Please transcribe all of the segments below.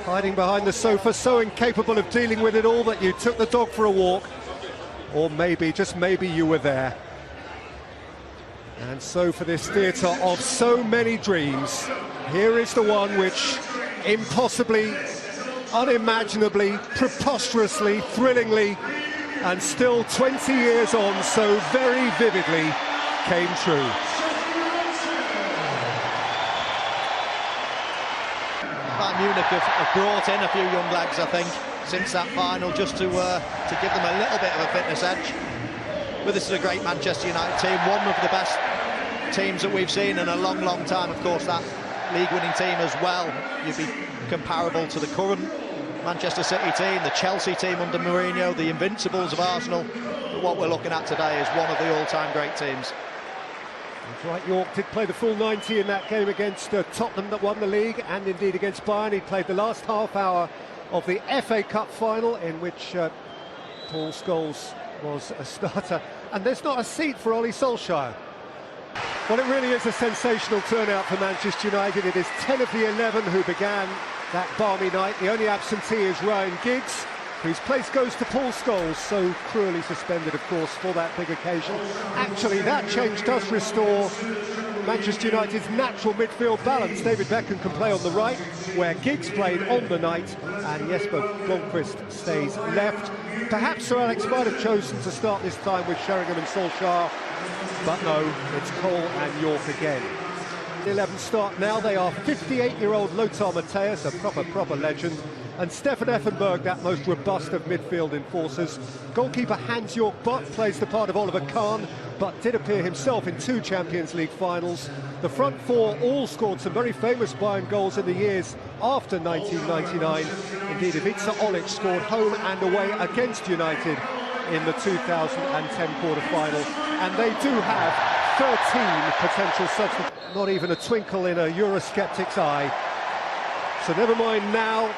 Hiding behind the sofa, so incapable of dealing with it all that you took the dog for a walk. Or maybe, just maybe, you were there. And so for this theatre of so many dreams, here is the one which impossibly, unimaginably, preposterously, thrillingly, and still 20 years on, so very vividly came true. Bayern Munich have brought in a few young lads, I think, since that final, just to give them a little bit of a fitness edge. But this is a great Manchester United team, one of the best teams that we've seen in a long, long time. Of course, that league-winning team as well. You'd be comparable to the current Manchester City team, the Chelsea team under Mourinho, the Invincibles of Arsenal. But what we're looking at today is one of the all-time great teams. Dwight York did play the full 90 in that game against Tottenham that won the league, and indeed against Bayern. He played the last half hour of the FA Cup final, in which Paul Scholes was a starter. And there's not a seat for Ole Solskjaer. Well, it really is a sensational turnout for Manchester United. It is 10 of the 11 who began that balmy night. The only absentee is Ryan Giggs, whose place goes to Paul Scholes, so cruelly suspended, of course, for that big occasion. Actually, that change does restore Manchester United's natural midfield balance. David Beckham can play on the right, where Giggs played on the night, and Jesper Blomqvist stays left. Perhaps Sir Alex might have chosen to start this time with Sheringham and Solskjaer, but no, it's Cole and York again. The 11 start now. They are 58-year-old Lothar Matthäus, a proper legend, and Stefan Effenberg, that most robust of midfield enforcers. Goalkeeper Hans-Jörg Butt plays the part of Oliver Kahn, but did appear himself in 2 Champions League finals. The front four all scored some very famous Bayern goals in the years after 1999. Indeed, Ivica Olic scored home and away against United in the 2010 quarter-final, and they do have 13 potential substitutes. Not even a twinkle in a Eurosceptic's eye. So never mind now.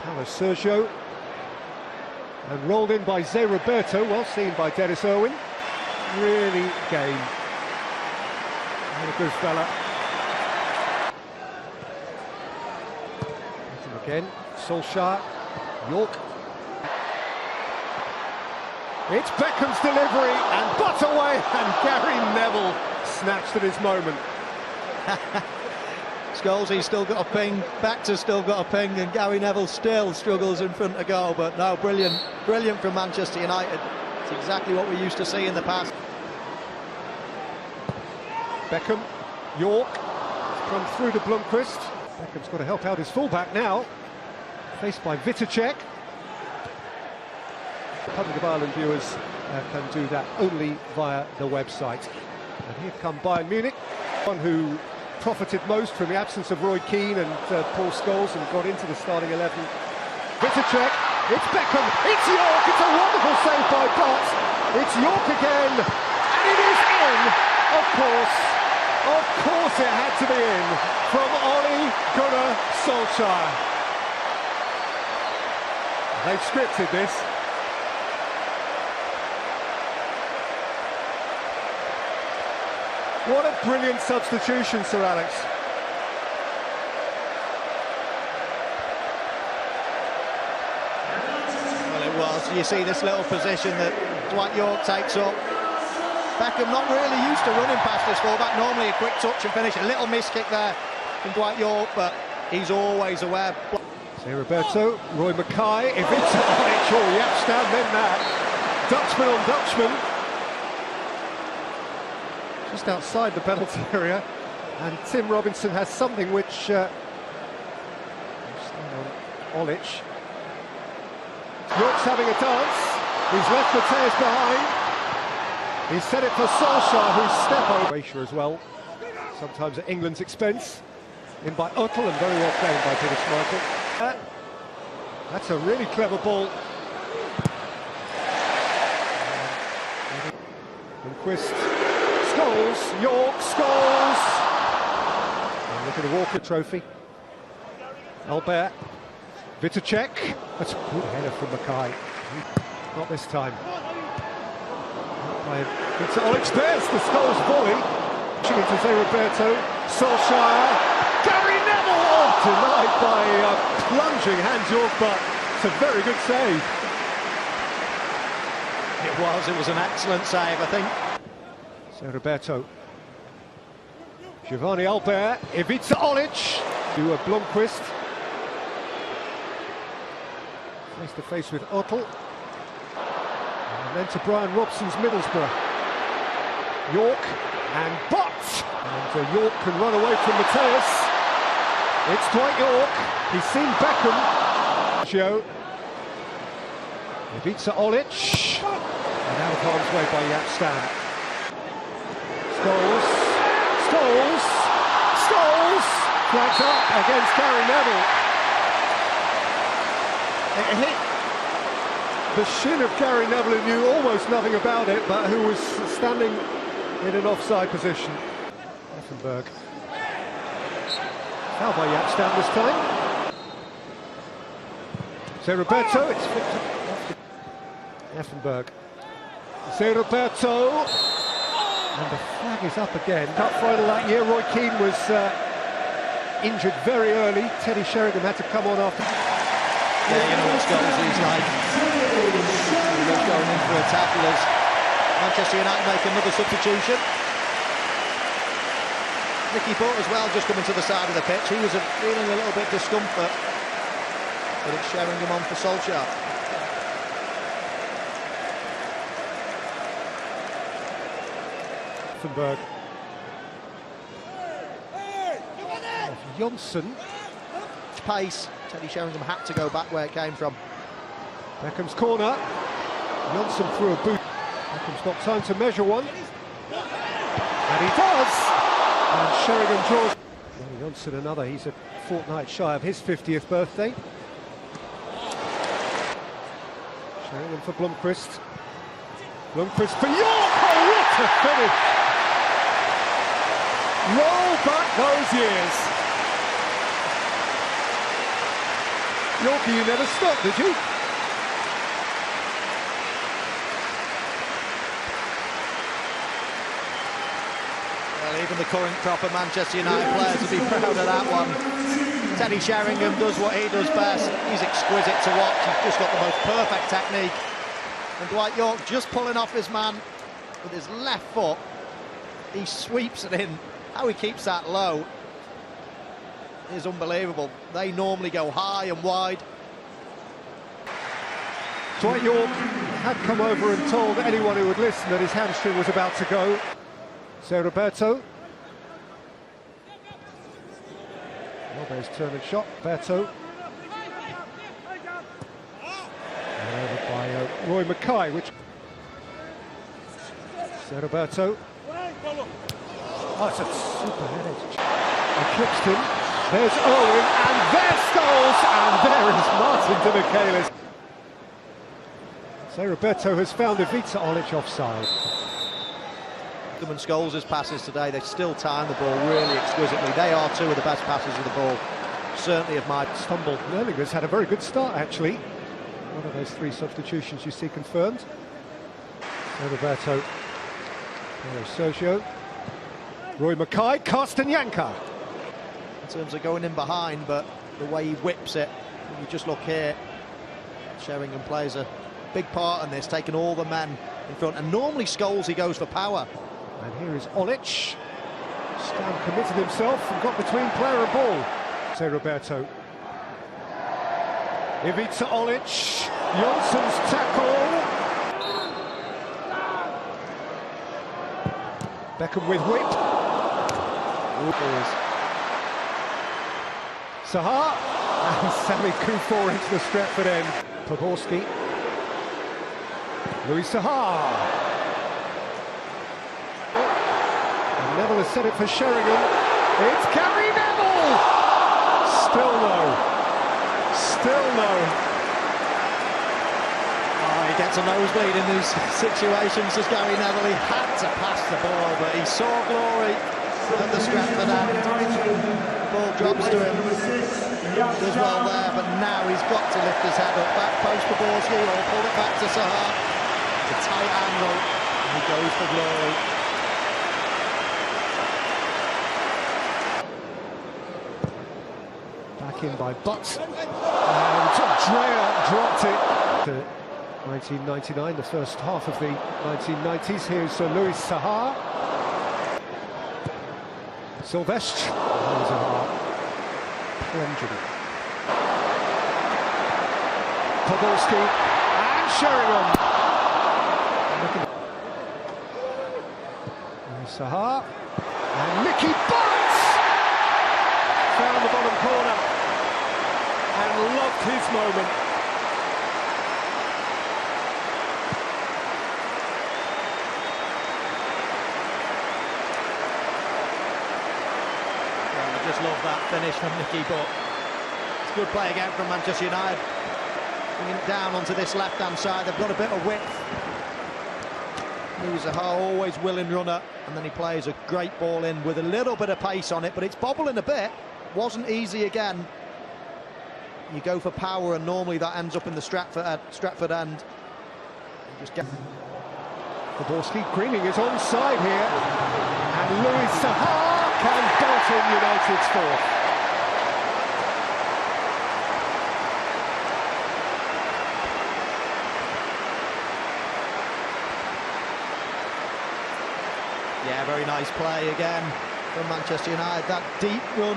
Paulo Sergio, and rolled in by Zé Roberto, well seen by Dennis Irwin. Really game. And a good fella. Again, Solskjaer, York. It's Beckham's delivery, and Butt away, and Gary Neville snatched at his moment. Scholesy still got a ping, Baxter's still got a ping, and Gary Neville still struggles in front of goal. But no, brilliant from Manchester United. It's exactly what we used to see in the past. Beckham, York, come through to Blomqvist. Beckham's got to help out his fullback now, faced by Vitacek. Public of Ireland viewers can do that only via the website. And here come Bayern Munich, one who profited most from the absence of Roy Keane and Paul Scholes and got into the starting 11. Vitacek, it's Beckham, it's York, it's a wonderful save by Butt. It's York again, and it is in, of course it had to be in, from Ole Gunnar Solskjaer. They've scripted this. What a brilliant substitution, Sir Alex. Well, it was. You see this little position that Dwight York takes up. Beckham not really used to running past his fullback. Normally a quick touch and finish. A little miss kick there from Dwight York, but he's always aware. Zé Roberto, Roy Mackay, Ivica Olic, oh, yep, stand then that. Dutchman on Dutchman. Just outside the penalty area, and Tim Robinson has something which Olic. York's having a dance. He's left Matthäus behind. He's set it for Solskjaer, who's step over Croatia as well, sometimes at England's expense. In by Uttel, and very well played by Peter Schmeichel. That's a really clever ball. Blomqvist. Scholes, York, Scholes! And look at the Walker Trophy. Albert, Vitacek. That's a good header from Mackay. Not this time. It's Olic, there's the Scholes volley. Pushing into Zé Roberto, Solskjaer, Gary Neville! Oh, denied by plunging Hans York, but it's a very good save. It was an excellent save, I think. So Roberto. Giovanni Albert, Ivica Olic to Blomqvist. Face to face with Ottel. And then to Brian Robson's Middlesbrough. York and Bott. And York can run away from Mateus. It's Dwight York. He's seen Beckham. Joe. Ivica Olic. And out of harm's way by Jaap Stam. Scholes! Flags up against Gary Neville. It hit the shin of Gary Neville, who knew almost nothing about it, but who was standing in an offside position. Effenberg. Foul by Jaap Stam this time. So Roberto, it's flipped off to Effenberg. So Roberto. And the flag is up again. Cup final that year, Roy Keane was injured very early. Teddy Sheringham had to come on after. Yeah, you know what Scholes is like. He was going in for a tackle as Manchester United make another substitution. Nicky Butt as well, just coming to the side of the pitch. He was feeling a little bit discomfort. But it's Sheringham on for Solskjaer. Effenberg. Jonsson. Pace. Teddy Sheringham had to go back where it came from. Beckham's corner. Jonsson threw a boot. Beckham's got time to measure one. And he does! And Sheringham draws. Well, Jonsson another. He's a fortnight shy of his 50th birthday. Sheringham for Blomqvist. Blomqvist for York! Oh, what a finish! Roll back those years. Yorkie, you never stopped, did you? Well, even the current crop of Manchester United players will be proud of that one. Teddy Sheringham does what he does best. He's exquisite to watch. He's just got the most perfect technique. And Dwight York just pulling off his man with his left foot. He sweeps it in. How he keeps that low is unbelievable. They normally go high and wide. Dwight York had come over and told anyone who would listen that his hamstring was about to go. So Roberto. Roberto's turn and shot. Roberto. And over by Roy Mackay, which... So Roberto. Oh, it's a super headed. Eclipsed him. There's Owen, and there's Scholes, and there is Martin de Michelis. So Roberto has found Ivica Olic offside. And Scholes' passes today, they still time the ball really exquisitely. They are two of the best passers of the ball, certainly of my stumble. Nerlinger's had a very good start, actually. One of those three substitutions you see confirmed. So Roberto. Sergio. Roy Mackay, Carsten Janka. In terms of going in behind, but the way he whips it, you just look here, Sheringham plays a big part in this, taking all the men in front, and normally Scholes, he goes for power. And here is Olic. Stam committed himself and got between player and ball. So Roberto. Ivica Olic, Jonsson's tackle. Beckham with whip. Sahar and Sami Kufor into the Stretford end. Poborski. Louis Sahar. And Neville has set it for Sheringham. It's Gary Neville! Still no. Still no. Oh, he gets a nosebleed in these situations as Gary Neville. He had to pass the ball, but he saw glory at the Stratford end. The ball drops to him. Does well there, but now he's got to lift his head up. Back post to Poborski, or pull it back to Sahar. It's a tight angle, and he goes for glory. back in by Butts. And Drea dropped it. 1999, the first half of the 1990s. Here's Louis Saha. Sylvestre. Zaha plunging it. Podolski and Sheringham. Saha and Mickey Butts found the bottom corner and loved his moment. I just love that finish from Mickey, but it's good play again from Manchester United. Bringing it down onto this left-hand side, they've got a bit of width. Louis Zaha, always willing runner, and then he plays a great ball in with a little bit of pace on it, but it's bobbling a bit. Wasn't easy again. You go for power, and normally that ends up in the Stratford end. You just get. Podolski, Greening is onside here, and Louis Saha can bolt in United's fourth. Yeah, very nice play again from Manchester United. That deep run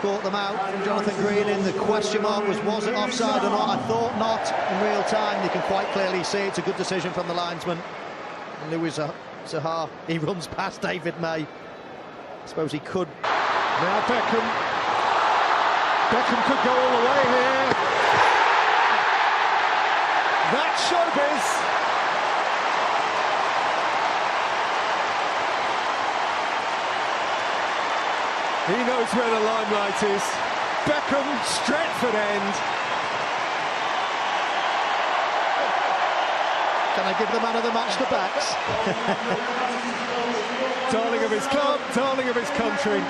caught them out from Jonathan Greening. The question mark was it offside or not? I thought not in real time. You can quite clearly see it's a good decision from the linesman. And Louis Zaha, he runs past David May. I suppose he could. Now Beckham. Beckham could go all the way here. That's showbiz. He knows where the limelight is. Beckham, Stratford end. Can I give the man of the match to Becks? Darling of his club, darling of his country.